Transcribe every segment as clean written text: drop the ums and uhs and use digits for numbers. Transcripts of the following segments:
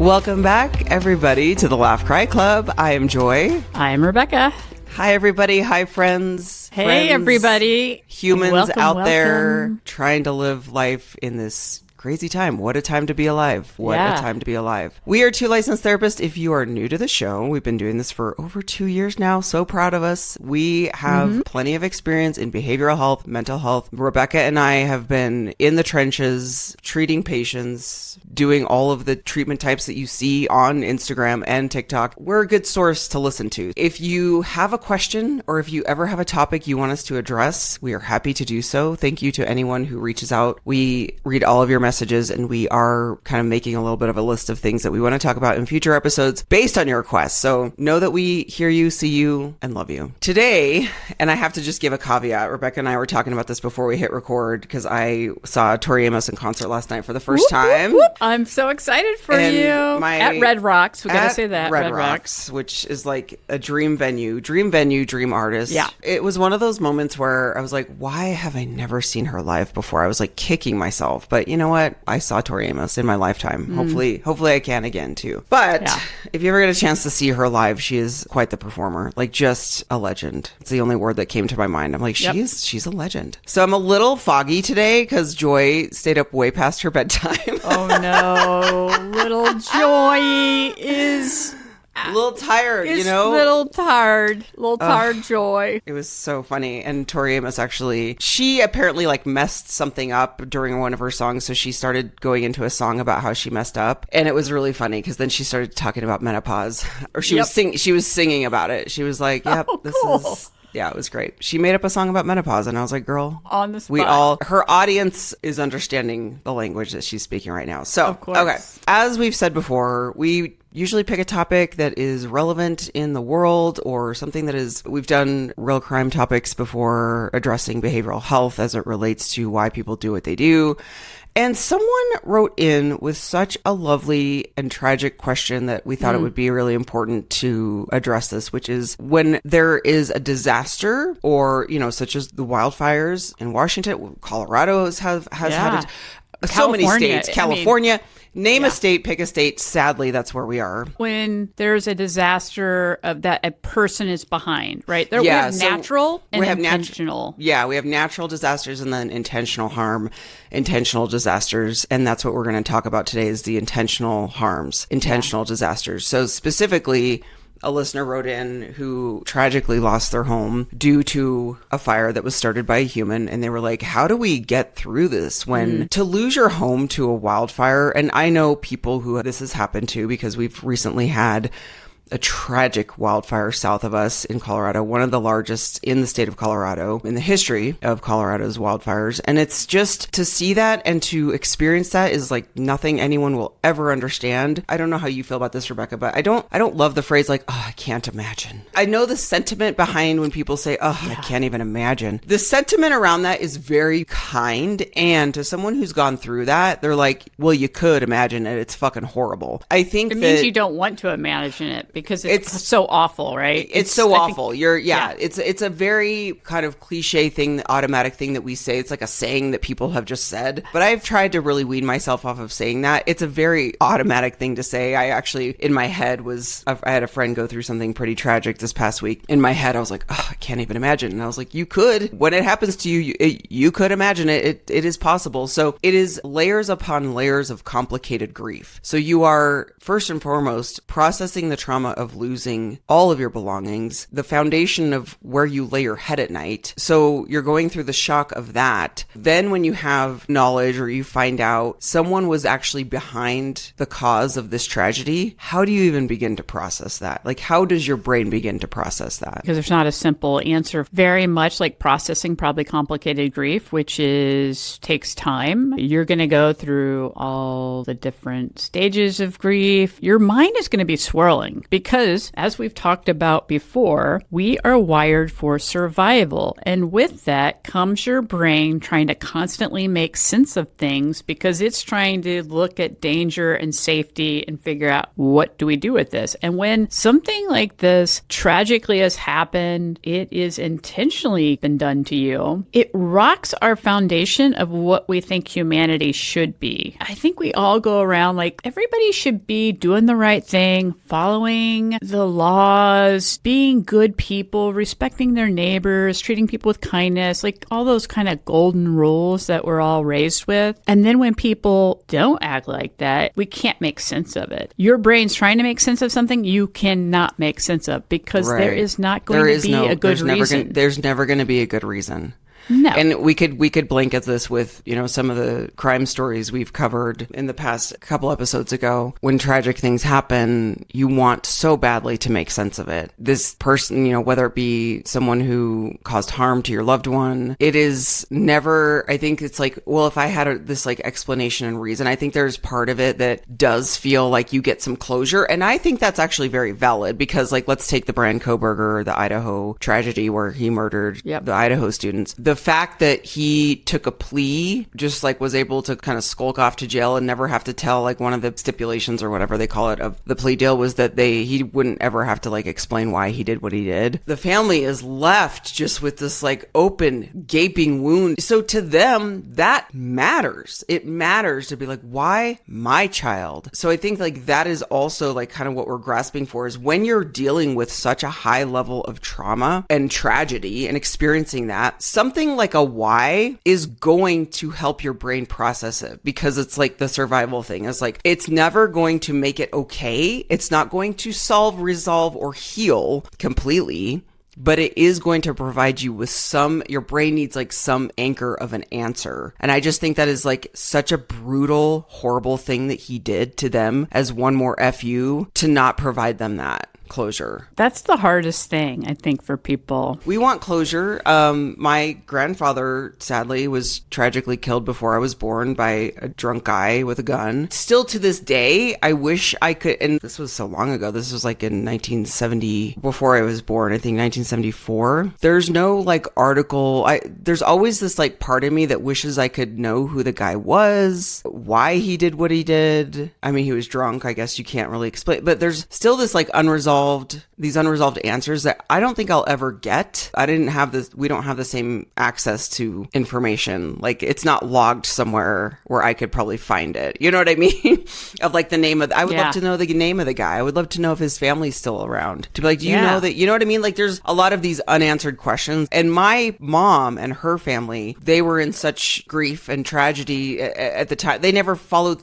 Welcome back, everybody, to the Laugh Cry Club. I am Joy. I am Rebecca. Hi, everybody. Hi, friends. Hey, friends, everybody. Humans out there trying to live life in this crazy time. What a time to be alive. What a time to be alive. We are two licensed therapists. If you are new to the show, we've been doing this for over 2 years now. So proud of us. We have plenty of experience in behavioral health, mental health. Rebecca and I have been in the trenches, treating patients, doing all of the treatment types that you see on Instagram and TikTok. We're a good source to listen to. If you have a question or if you ever have a topic you want us to address, we are happy to do so. Thank you to anyone who reaches out. We read all of your messages, and we are kind of making a little bit of a list of things that we want to talk about in future episodes based on your requests. So know that we hear you, see you, and love you. Today, and I have to just give a caveat, Rebecca and I were talking about this before we hit record because I saw Tori Amos in concert last night for the first time. Whoop. I'm so excited for you. At Red Rocks. We got to say that. Red Rocks, which is like a dream venue, dream artist. Yeah. It was one of those moments where I was like, why have I never seen her live before? I was like kicking myself. But you know what? I saw Tori Amos in my lifetime. Hopefully I can again too. But if you ever get a chance to see her live, she is quite the performer. Like just a legend. It's the only word that came to my mind. I'm like, she's a legend. So I'm a little foggy today because Joy stayed up way past her bedtime. Oh no. Little Joy is a little tired, you know? Little tired Joy. It was so funny. And Tori Amos she apparently like messed something up during one of her songs. So she started going into a song about how she messed up. And it was really funny because then she started talking about menopause. Or she was singing about it. She was like, yep, yeah, it was great. She made up a song about menopause, and I was like, girl, on the spot. Her audience is understanding the language that she's speaking right now. So, of course. Okay. As we've said before, we usually pick a topic that is relevant in the world or something we've done real crime topics before addressing behavioral health as it relates to why people do what they do. And someone wrote in with such a lovely and tragic question that we thought it would be really important to address this, which is when there is a disaster or, such as the wildfires in Washington, Colorado has had it. So many states, California. Name a state, pick a state. Sadly, that's where we are. When there's a disaster of that a person is behind, right? We have natural and intentional. We have natural disasters and then intentional harm, intentional disasters. And that's what we're going to talk about today is the intentional harms, intentional disasters. So specifically, a listener wrote in who tragically lost their home due to a fire that was started by a human. And they were like, how do we get through this when to lose your home to a wildfire? And I know people who this has happened to because we've recently had a tragic wildfire south of us in Colorado, one of the largest in the state of Colorado in the history of Colorado's wildfires. And it's just to see that and to experience that is like nothing anyone will ever understand. I don't know how you feel about this, Rebecca, but I don't love the phrase like, I can't imagine. I know the sentiment behind when people say, I can't even imagine. The sentiment around that is very kind. And to someone who's gone through that, they're like, well, you could imagine it. It's fucking horrible. I think it means you don't want to imagine it. Because it's so awful, right? It's so awful. It's a very kind of cliche thing, automatic thing that we say. It's like a saying that people have just said. But I've tried to really wean myself off of saying that. It's a very automatic thing to say. I actually, in my head I had a friend go through something pretty tragic this past week. In my head, I was like, I can't even imagine. And I was like, you could. When it happens to you, you could imagine it. It is possible. So it is layers upon layers of complicated grief. So you are, first and foremost, processing the trauma of losing all of your belongings, the foundation of where you lay your head at night. So you're going through the shock of that. Then when you have knowledge or you find out someone was actually behind the cause of this tragedy, how do you even begin to process that? Like, how does your brain begin to process that? Because there's not a simple answer. Very much like processing probably complicated grief, which takes time. You're going to go through all the different stages of grief. Your mind is going to be swirling because, as we've talked about before, we are wired for survival. And with that comes your brain trying to constantly make sense of things because it's trying to look at danger and safety and figure out what do we do with this. And when something like this tragically has happened, it is intentionally been done to you, it rocks our foundation of what we think humanity should be. I think we all go around like everybody should be doing the right thing, following the laws, being good people, respecting their neighbors, treating people with kindness, like all those kind of golden rules that we're all raised with. And then when people don't act like that, we can't make sense of it. Your brain's trying to make sense of something you cannot make sense of because there is not going to be a good reason. There's never going to be a good reason. No. And we could blanket this with, some of the crime stories we've covered in the past couple episodes ago. When tragic things happen, you want so badly to make sense of it. This person, whether it be someone who caused harm to your loved one, it is never, I think it's like, well, if I had this like explanation and reason, I think there's part of it that does feel like you get some closure. And I think that's actually very valid because like, let's take the Brian Kohberger, the Idaho tragedy where he murdered the Idaho students. The fact that he took a plea, just like was able to kind of skulk off to jail and never have to tell, like one of the stipulations or whatever they call it of the plea deal was that he wouldn't ever have to like explain why he did what he did. The family is left just with this like open gaping wound. So to them, that matters. It matters to be like, why my child? So I think like that is also like kind of what we're grasping for is when you're dealing with such a high level of trauma and tragedy and experiencing that, something like a why is going to help your brain process it because it's like the survival thing. It's like, it's never going to make it okay. It's not going to solve, resolve, or heal completely, but it is going to provide you with your brain needs like some anchor of an answer. And I just think that is like such a brutal, horrible thing that he did to them as one more FU to not provide them that closure. That's the hardest thing, I think, for people. We want closure. My grandfather, sadly, was tragically killed before I was born by a drunk guy with a gun. Still to this day, I wish I could, and this was so long ago, this was like in 1970, before I was born, I think 1974. There's no like article. There's always this like part of me that wishes I could know who the guy was, why he did what he did. I mean, he was drunk. I guess you can't really explain, but there's still this like these unresolved answers that I don't think I'll ever get. We don't have the same access to information. Like it's not logged somewhere where I could probably find it. You know what I mean? Of like the name of, I would love to know the name of the guy. I would love to know if his family's still around. To be like, do you know that, you know what I mean? Like there's a lot of these unanswered questions. And my mom and her family, they were in such grief and tragedy at the time. They never followed.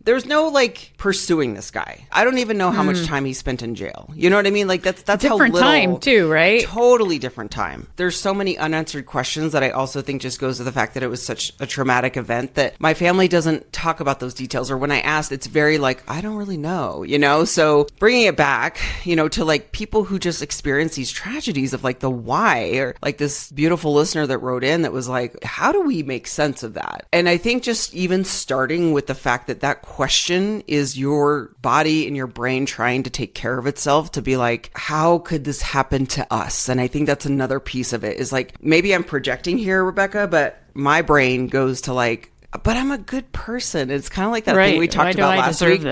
There's no like pursuing this guy. I don't even know how much time he spent in jail. You know what I mean? Like that's different how little. Time too, right? Totally different time. There's so many unanswered questions that I also think just goes to the fact that it was such a traumatic event that my family doesn't talk about those details. Or when I asked, it's very like, I don't really know, So bringing it back, to like people who just experience these tragedies of like the why, or like this beautiful listener that wrote in that was like, how do we make sense of that? And I think just even starting with the fact that question is your body and your brain trying to take care of itself to be like, how could this happen to us? And I think that's another piece of it is like, maybe I'm projecting here, Rebecca, but my brain goes to like, but I'm a good person. It's kind of like that thing we talked about last week.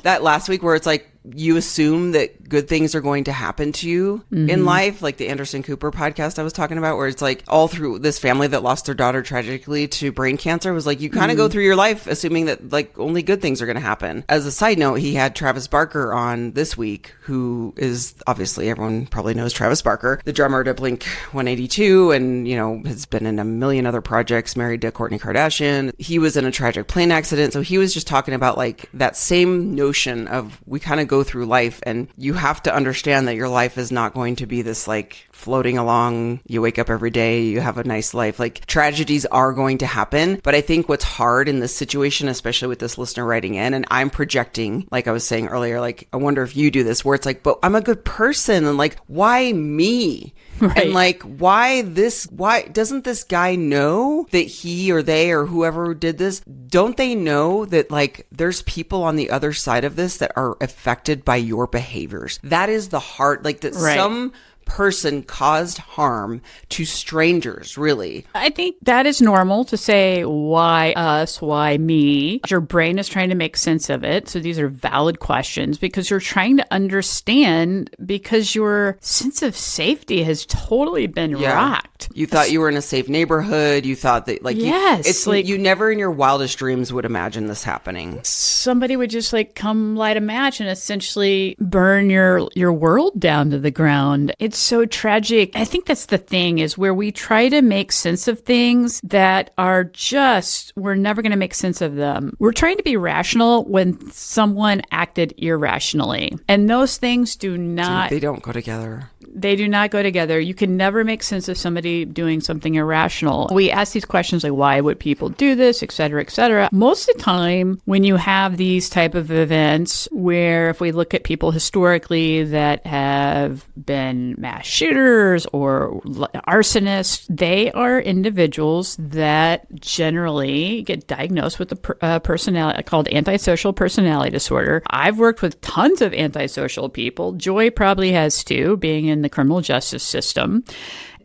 That last week where it's like, you assume that good things are going to happen to you in life, like the Anderson Cooper podcast I was talking about, where it's like all through this family that lost their daughter tragically to brain cancer was like, you kind of go through your life assuming that like only good things are going to happen. As a side note, he had Travis Barker on this week, who is obviously, everyone probably knows Travis Barker, the drummer to Blink 182 and, has been in a million other projects, married to Kourtney Kardashian. He was in a tragic plane accident. So he was just talking about like that same notion of we kind of go through life and you have to understand that your life is not going to be this like floating along. You wake up every day, you have a nice life. Like tragedies are going to happen. But I think what's hard in this situation, especially with this listener writing in, and I'm projecting, like I was saying earlier, like, I wonder if you do this, where it's like, but I'm a good person. And like, why me? Right. And like, why doesn't this guy know that he or they or whoever did this, don't they know that like there's people on the other side of this that are affected by your behaviors? That is the heart, like that some person caused harm to strangers, really. I think that is normal to say, why us, why me? Your brain is trying to make sense of it. So these are valid questions because you're trying to understand, because your sense of safety has totally been rocked. You thought you were in a safe neighborhood. You thought that, like, you never in your wildest dreams would imagine this happening. Somebody would just like come light a match and essentially burn your world down to the ground. It's so tragic. I think that's the thing, is where we try to make sense of things that are just, we're never going to make sense of them. We're trying to be rational when someone acted irrationally. And those things they don't go together. They do not go together. You can never make sense of somebody doing something irrational. We ask these questions like, why would people do this, et cetera, et cetera. Most of the time, when you have these type of events where, if we look at people historically that have been mass shooters or arsonists, they are individuals that generally get diagnosed with a personality called antisocial personality disorder. I've worked with tons of antisocial people. Joy probably has too, being in the criminal justice system.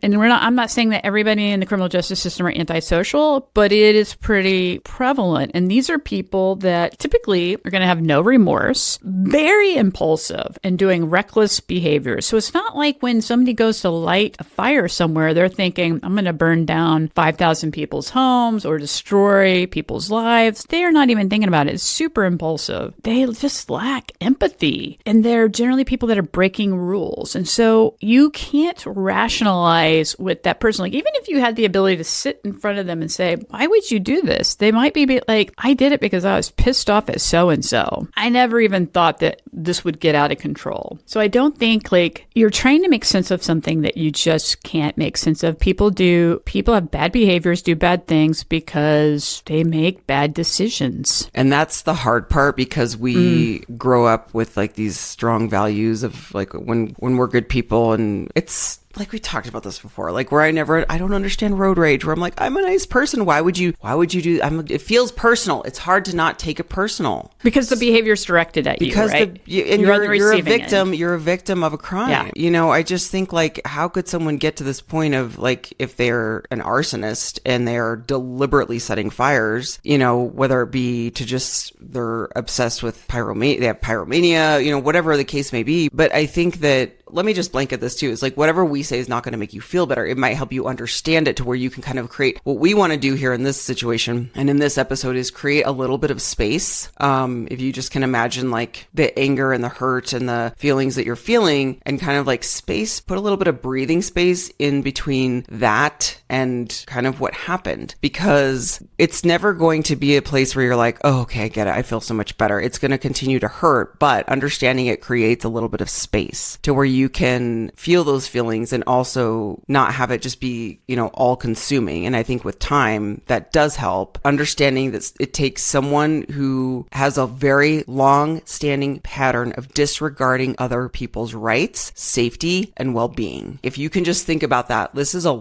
And I'm not saying that everybody in the criminal justice system are antisocial, but it is pretty prevalent. And these are people that typically are going to have no remorse, very impulsive, and doing reckless behaviors. So it's not like when somebody goes to light a fire somewhere, they're thinking, I'm going to burn down 5,000 people's homes or destroy people's lives. They are not even thinking about it. It's super impulsive. They just lack empathy. And they're generally people that are breaking rules. And so you can't rationalize with that person. Like, even if you had the ability to sit in front of them and say, why would you do this? They might be like, I did it because I was pissed off at so-and-so. I never even thought that this would get out of control. So I don't think, like, you're trying to make sense of something that you just can't make sense of. People have bad behaviors, do bad things because they make bad decisions. And that's the hard part, because we grow up with like these strong values of like when we're good people, and it's like, we talked about this before, like where I don't understand road rage, where I'm like, I'm a nice person. Why would you do, it feels personal. It's hard to not take it personal. Because the behavior's directed at you, right? You're a victim. You're a victim of a crime. Yeah. You know, I just think, like, how could someone get to this point of, like, if they're an arsonist and they're deliberately setting fires, you know, whether it be to just, they're obsessed with pyromania, they have pyromania, you know, whatever the case may be. But I think that, let me just blanket this too. It's like, whatever we say is not going to make you feel better. It might help you understand it to where you can kind of create what we want to do here in this situation. And in this episode is create a little bit of space. If you just can imagine like the anger and the hurt and the feelings that you're feeling, and kind of like space, put a little bit of breathing space in between that and kind of what happened, because it's never going to be a place where you're like, oh, okay, I get it. I feel so much better. It's going to continue to hurt, but understanding it creates a little bit of space to where you can feel those feelings and also not have it just be, you know, all consuming. And I think with time, that does help. Understanding that it takes someone who has a very long standing pattern of disregarding other people's rights, safety, and well-being. If you can just think about that, this is a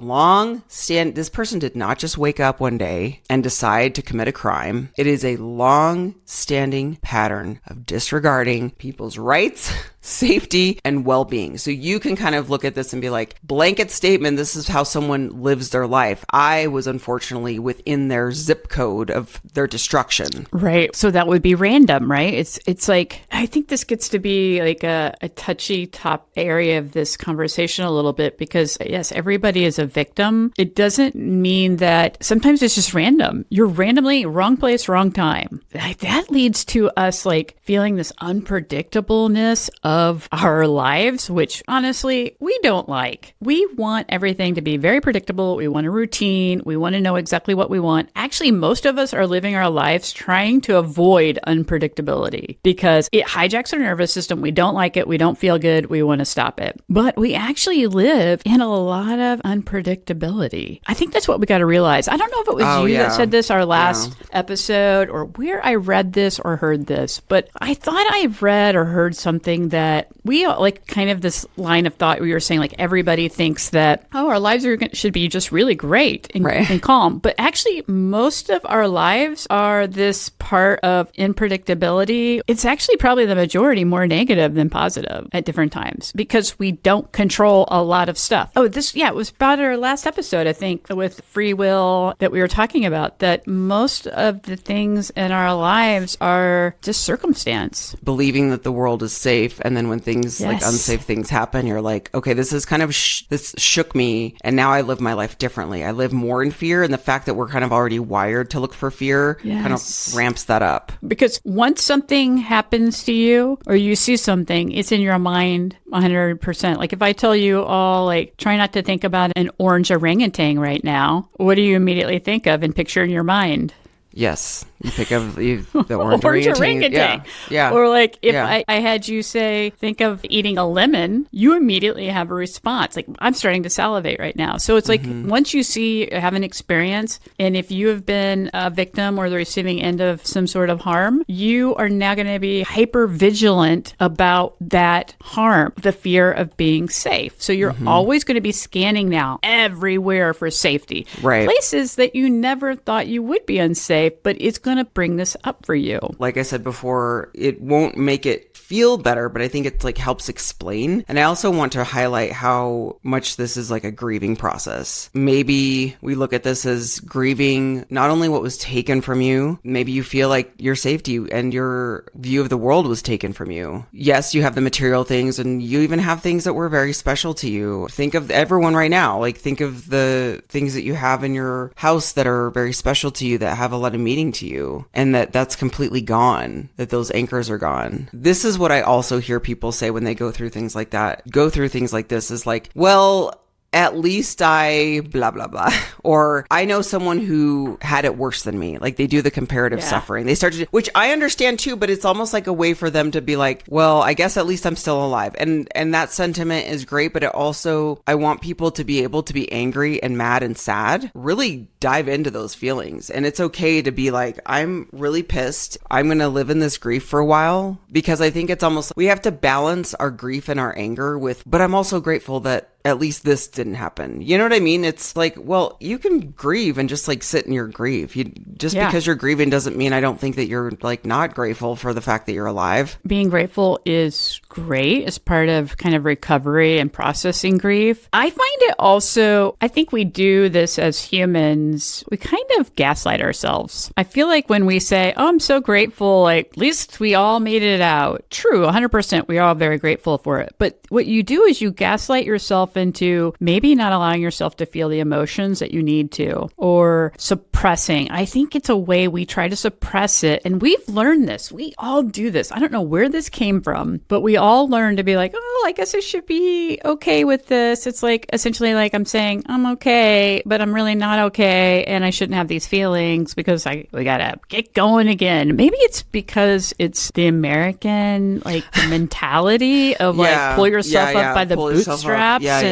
this person did not just wake up one day and decide to commit a crime. It is a long standing pattern of disregarding people's rights, safety, and well-being. So you can kind of look at this and be like, blanket statement, this is how someone lives their life. I was unfortunately within their zip code of their destruction. Right. So that would be random, right? It's like, I think this gets to be like a touchy top area of this conversation a little bit, because yes, everybody is a victim. It doesn't mean that sometimes it's just random. You're randomly wrong place, wrong time. That leads to us like feeling this unpredictableness of our lives, which honestly, we don't like. We want everything to be very predictable. We want a routine. We want to know exactly what we want. Actually, most of us are living our lives trying to avoid unpredictability because it hijacks our nervous system. We don't like it. We don't feel good. We want to stop it. But we actually live in a lot of unpredictability. I think that's what we got to realize. I don't know if it was you that said this our last episode, or where I read this or heard this, but I thought I read or heard something that we like kind of this line of thought where you were saying, like, everybody thinks that, oh, our lives should be just really great and calm. But actually, most of our lives are this part of unpredictability. It's actually probably the majority more negative than positive at different times because we don't control a lot of stuff. Oh, it was about our last episode, I think, with free will that we were talking about, that most of the things in our lives are just circumstance. Believing that the world is safe, and then when things like unsafe things happen, you're like, okay, this is kind of this shook me, and now I live my life differently. I live more in fear, and the fact that we're kind of already wired to look for fear kind of ramps that up. Because once something happens to you or you see something, it's in your mind 100%. Like if I tell you all, like, try not to think about an orange orangutan right now, what do you immediately think of and picture in your mind? Yes. You pick up the orange orangutan. Yeah. Or like if I had you say, think of eating a lemon, you immediately have a response. Like, I'm starting to salivate right now. So it's like once you have an experience, and if you have been a victim or the receiving end of some sort of harm, you are now going to be hyper vigilant about that harm, the fear of being safe. So you're always going to be scanning now everywhere for safety. Right. Places that you never thought you would be unsafe, but it's going to bring this up for you. Like I said before, it won't make it feel better, but I think it like helps explain. And I also want to highlight how much this is like a grieving process. Maybe we look at this as grieving not only what was taken from you, maybe you feel like your safety and your view of the world was taken from you. Yes, you have the material things, and you even have things that were very special to you. Think of everyone right now. Like, think of the things that you have in your house that are very special to you, that have a lot of meaning to you, and that's completely gone, that those anchors are gone. This is what I also hear people say when they go through things like this is like, well, at least I blah, blah, blah. Or I know someone who had it worse than me. Like, they do the comparative suffering. They start to, which I understand too, but it's almost like a way for them to be like, well, I guess at least I'm still alive. And that sentiment is great, but it also, I want people to be able to be angry and mad and sad. Really dive into those feelings. And it's okay to be like, I'm really pissed. I'm going to live in this grief for a while, because I think it's almost, we have to balance our grief and our anger with, but I'm also grateful that at least this didn't happen. You know what I mean? It's like, well, you can grieve and just like sit in your grief. Because you're grieving doesn't mean I don't think that you're like not grateful for the fact that you're alive. Being grateful is great as part of kind of recovery and processing grief. I find it also, I think we do this as humans, we kind of gaslight ourselves. I feel like when we say, oh, I'm so grateful, like at least we all made it out. True, 100%, we are all very grateful for it. But what you do is you gaslight yourself into maybe not allowing yourself to feel the emotions that you need to, or suppressing. I think it's a way we try to suppress it. And we've learned this. We all do this. I don't know where this came from, but we all learn to be like, oh, I guess I should be okay with this. It's like essentially like I'm saying, I'm okay, but I'm really not okay. And I shouldn't have these feelings because we got to get going again. Maybe it's because it's the American like mentality of like pull yourself up by the bootstraps.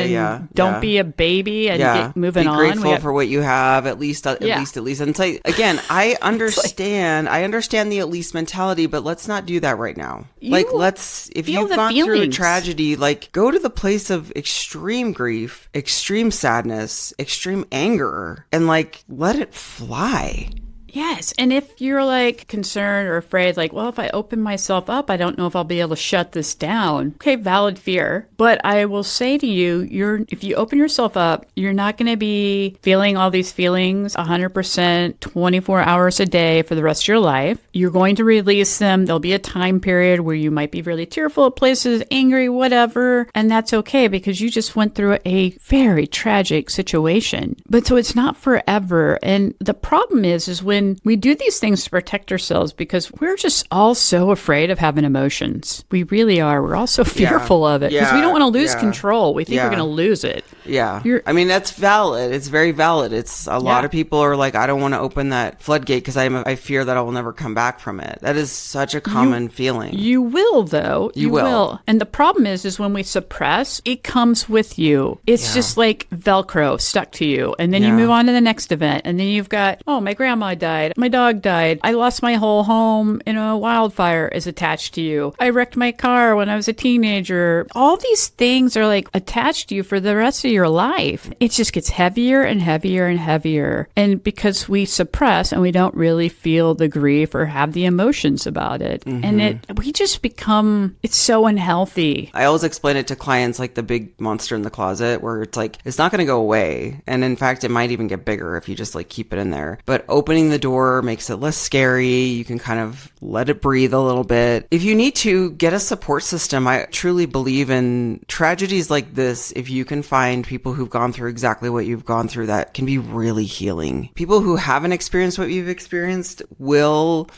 Don't be a baby and get moving on. Be grateful for what you have, at least. And it's like, again, I understand the at least mentality, but let's not do that right now. If you've gone through a tragedy, like go to the place of extreme grief, extreme sadness, extreme anger, and like let it fly. Yes. And if you're like concerned or afraid, like, well, if I open myself up, I don't know if I'll be able to shut this down. Okay, valid fear. But I will say to you, if you open yourself up, you're not going to be feeling all these feelings 100%, 24 hours a day for the rest of your life. You're going to release them. There'll be a time period where you might be really tearful at places, angry, whatever. And that's okay because you just went through a very tragic situation. But so it's not forever. And the problem is when we do these things to protect ourselves because we're just all so afraid of having emotions. We really are. We're all so fearful of it because we don't want to lose control. We think we're going to lose it. Yeah. I mean, that's valid. It's very valid. It's a lot of people are like, I don't want to open that floodgate because I fear that I will never come back from it. That is such a common feeling. You will, though. You will. And the problem is when we suppress, it comes with you. It's just like Velcro stuck to you. And then you move on to the next event. And then you've got, oh, my grandma died. died. My dog died. I lost my whole home in a wildfire is attached to you. I wrecked my car when I was a teenager. All these things are like attached to you for the rest of your life. It just gets heavier and heavier and heavier. And because we suppress and we don't really feel the grief or have the emotions about it. And we just become, it's so unhealthy. I always explain it to clients like the big monster in the closet, where it's like, it's not going to go away. And in fact, it might even get bigger if you just like keep it in there. But opening the door makes it less scary. You can kind of let it breathe a little bit. If you need to, get a support system. I truly believe in tragedies like this. If you can find people who've gone through exactly what you've gone through, that can be really healing. People who haven't experienced what you've experienced will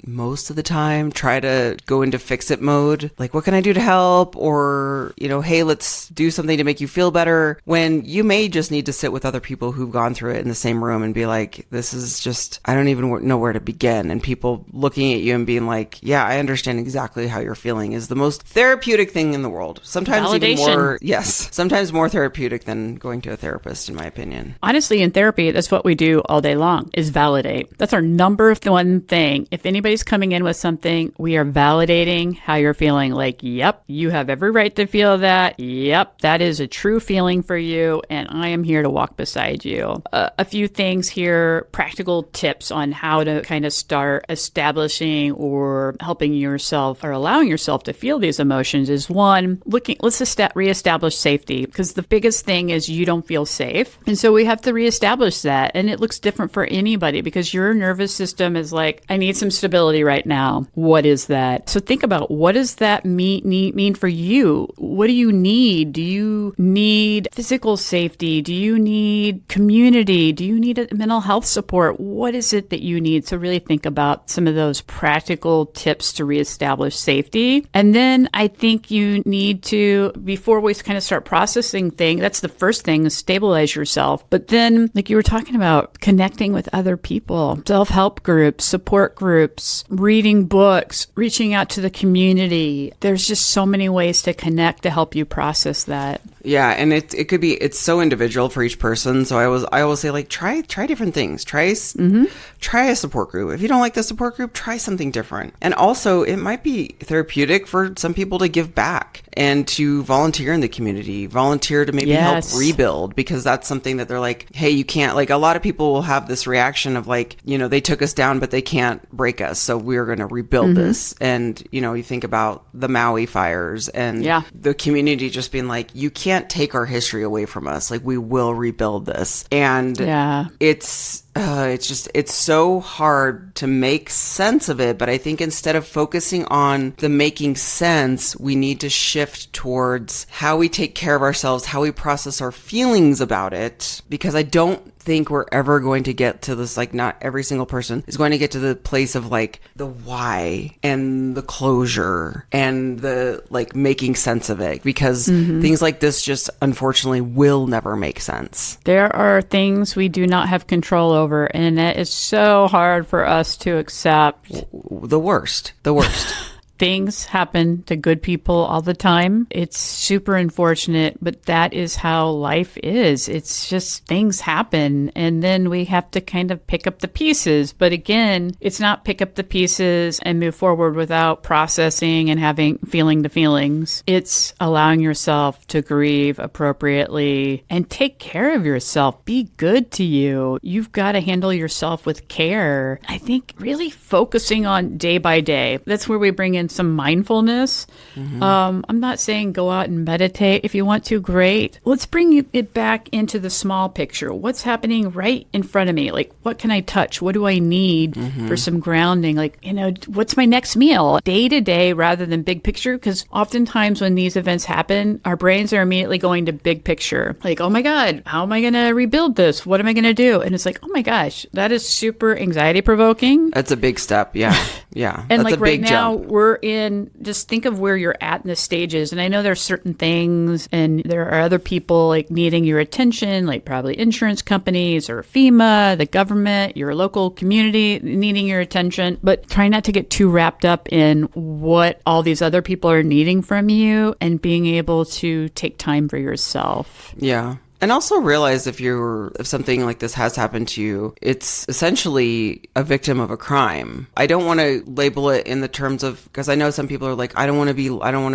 most of the time try to go into fix-it mode. Like, what can I do to help? Or, hey, let's do something to make you feel better. When you may just need to sit with other people who've gone through it in the same room and be like, this is just, I don't even know where to begin. And people looking at you and being like, yeah, I understand exactly how you're feeling is the most therapeutic thing in the world. Sometimes even more, sometimes more therapeutic than going to a therapist, in my opinion. Honestly, in therapy, that's what we do all day long, is validate. That's our number one thing. If anybody's coming in with something, we are validating how you're feeling. Like, yep, you have every right to feel that. Yep, that is a true feeling for you, and I am here to walk beside you. A few things here, practical tips on how to kind of start establishing or helping yourself or allowing yourself to feel these emotions is one, let's reestablish safety, because the biggest thing is you don't feel safe. And so we have to reestablish that. And it looks different for anybody because your nervous system is like, I need some stability right now. What is that? So think about, what does that mean for you? What do you need? Do you need physical safety? Do you need community? Do you need a mental health support? What is it that you need? So really think about some of those practical tips to reestablish safety. And then I think you need to, before we kind of start processing things, that's the first thing, is stabilize yourself. But then, like you were talking about, connecting with other people, self-help groups, support groups, reading books, reaching out to the community. There's just so many ways to connect to help you process that. Yeah, and it could be, it's so individual for each person. So I always say, like, try different things. Try a support group. If you don't like the support group, try something different. And also, it might be therapeutic for some people to give back and to volunteer in the community, volunteer to maybe help rebuild, because that's something that they're like, hey, you can't, like, a lot of people will have this reaction of like, they took us down, but they can't break us. So we're going to rebuild this. And, you think about the Maui fires and the community just being like, you can't take our history away from us. Like, we will rebuild this. And it's so hard to make sense of it. But I think instead of focusing on the making sense, we need to shift towards how we take care of ourselves, how we process our feelings about it. Because I don't think we're ever going to get to this, like, not every single person is going to get to the place of like the why and the closure and the like making sense of it, because things like this just unfortunately will never make sense. There are things we do not have control over, and it is so hard for us to accept. The worst. Things happen to good people all the time. It's super unfortunate, but that is how life is. It's just things happen, and then we have to kind of pick up the pieces. But again, it's not pick up the pieces and move forward without processing and feeling the feelings. It's allowing yourself to grieve appropriately and take care of yourself. Be good to you. You've got to handle yourself with care. I think really focusing on day by day. That's where we bring in some mindfulness. I'm not saying go out and meditate. If you want to, great. Let's bring it back into the small picture. What's happening right in front of me? Like, what can I touch? What do I need for some grounding? Like, what's my next meal? Day to day rather than big picture, because oftentimes when these events happen, our brains are immediately going to big picture. Like, oh my God, how am I going to rebuild this? What am I going to do? And it's like, oh my gosh, that is super anxiety provoking. That's a big step. Yeah. And that's like a big right now, jump. we're in, just think of where you're at in the stages. And I know there's certain things and there are other people like needing your attention, like probably insurance companies or FEMA, the government, your local community needing your attention. But try not to get too wrapped up in what all these other people are needing from you and being able to take time for yourself. Yeah. And also realize if something like this has happened to you, it's essentially a victim of a crime. I don't want to label it in the terms of, because I know some people are like, I don't want to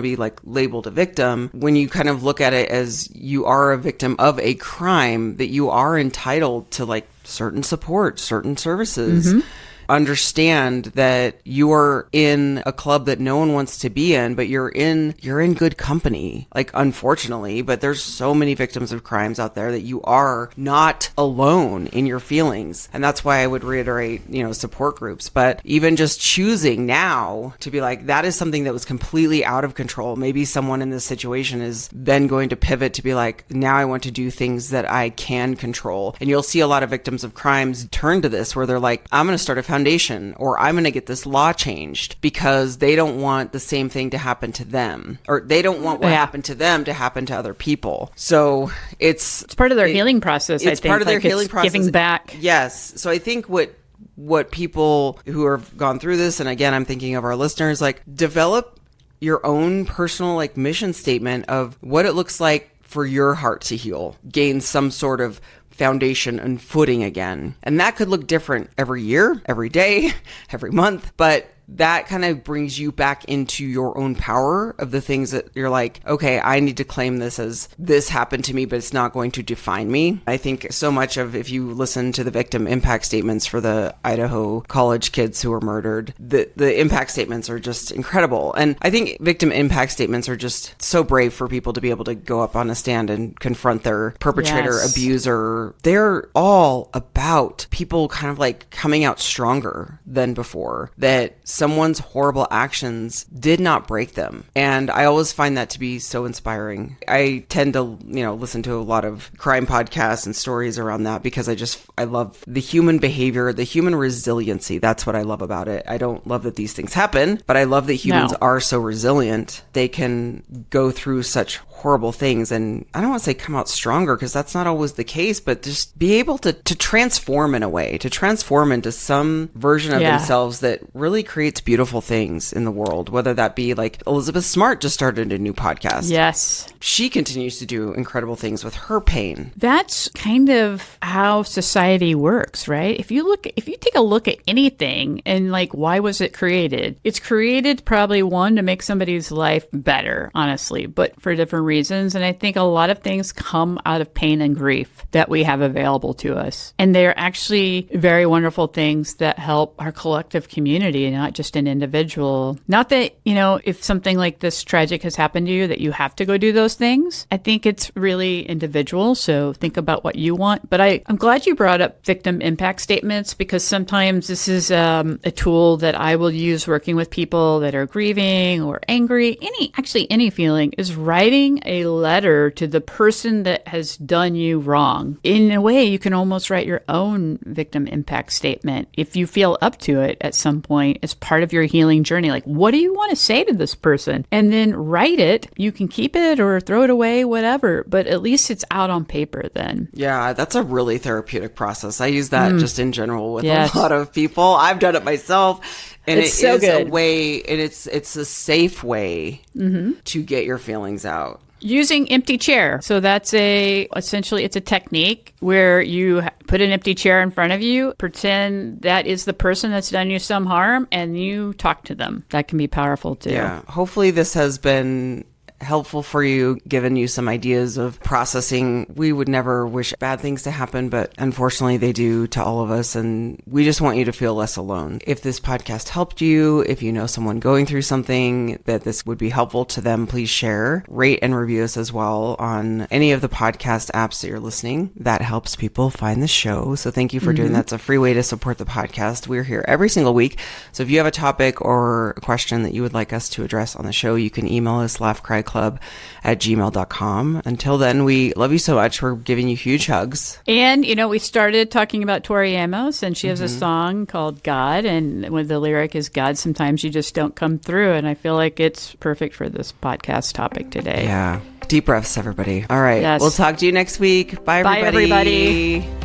be like labeled a victim. When you kind of look at it as you are a victim of a crime, that you are entitled to like certain support, certain services. Understand that you are in a club that no one wants to be in, but you're in good company. Like, unfortunately, but there's so many victims of crimes out there that you are not alone in your feelings. And that's why I would reiterate, support groups. But even just choosing now to be like, that is something that was completely out of control. Maybe someone in this situation is then going to pivot to be like, now I want to do things that I can control. And you'll see a lot of victims of crimes turn to this where they're like, I'm going to start a foundation, or I'm going to get this law changed because they don't want the same thing to happen to them, or they don't want what happened to them to happen to other people. So it's part of their healing process. It's part of their healing process. Giving back. Yes. So I think what people who have gone through this, and again, I'm thinking of our listeners, like, develop your own personal like mission statement of what it looks like for your heart to heal, gain some sort of foundation and footing again. And that could look different every year, every day, every month, but that kind of brings you back into your own power of the things that you're like, okay, I need to claim this as this happened to me, but it's not going to define me. I think so much of, if you listen to the victim impact statements for the Idaho college kids who were murdered, the impact statements are just incredible. And I think victim impact statements are just so brave for people to be able to go up on a stand and confront their perpetrator, abuser. They're all about people kind of like coming out stronger than before, that someone's horrible actions did not break them. And I always find that to be so inspiring. I tend to, listen to a lot of crime podcasts and stories around that because I love the human behavior, the human resiliency. That's what I love about it. I don't love that these things happen, but I love that humans are so resilient. They can go through such horrible things, and I don't want to say come out stronger because that's not always the case, but just be able to transform in a way, to transform into some version of themselves that really creates beautiful things in the world, whether that be like Elizabeth Smart just started a new podcast. Yes. She continues to do incredible things with her pain. That's kind of how society works, right? If you take a look at anything and like, why was it created? It's created probably to make somebody's life better, honestly, but for different reasons. And I think a lot of things come out of pain and grief that we have available to us. And they're actually very wonderful things that help our collective community, not just an individual. Not that, if something like this tragic has happened to you, that you have to go do those things. I think it's really individual. So think about what you want. But I'm glad you brought up victim impact statements, because sometimes this is a tool that I will use working with people that are grieving or angry. Any feeling is writing a letter to the person that has done you wrong. In a way, you can almost write your own victim impact statement if you feel up to it at some point as part of your healing journey. Like, what do you want to say to this person? And then write it. You can keep it or throw it away, whatever, but at least it's out on paper then. Yeah, that's a really therapeutic process. I use that just in general with a lot of people. I've done it myself. And it's so good. A way, and it's a safe way to get your feelings out. Using empty chair. So that's essentially it's a technique where you put an empty chair in front of you, pretend that is the person that's done you some harm, and you talk to them. That can be powerful too. Yeah. Hopefully this has been helpful for you, given you some ideas of processing. We would never wish bad things to happen, but unfortunately they do to all of us, and we just want you to feel less alone. If this podcast helped you, if you know someone going through something that this would be helpful to them, please share, rate, and review us as well on any of the podcast apps that you're listening. That helps people find the show. So thank you for doing that. It's a free way to support the podcast. We're here every single week. So if you have a topic or a question that you would like us to address on the show, you can email us laughcryclub@gmail.com. Until then, we love you so much. We're giving you huge hugs. And, we started talking about Tori Amos, and she has a song called God, and when the lyric is, God, sometimes you just don't come through. And I feel like it's perfect for this podcast topic today. Yeah. Deep breaths, everybody. All right. Yes. We'll talk to you next week. Bye, everybody. Bye, everybody.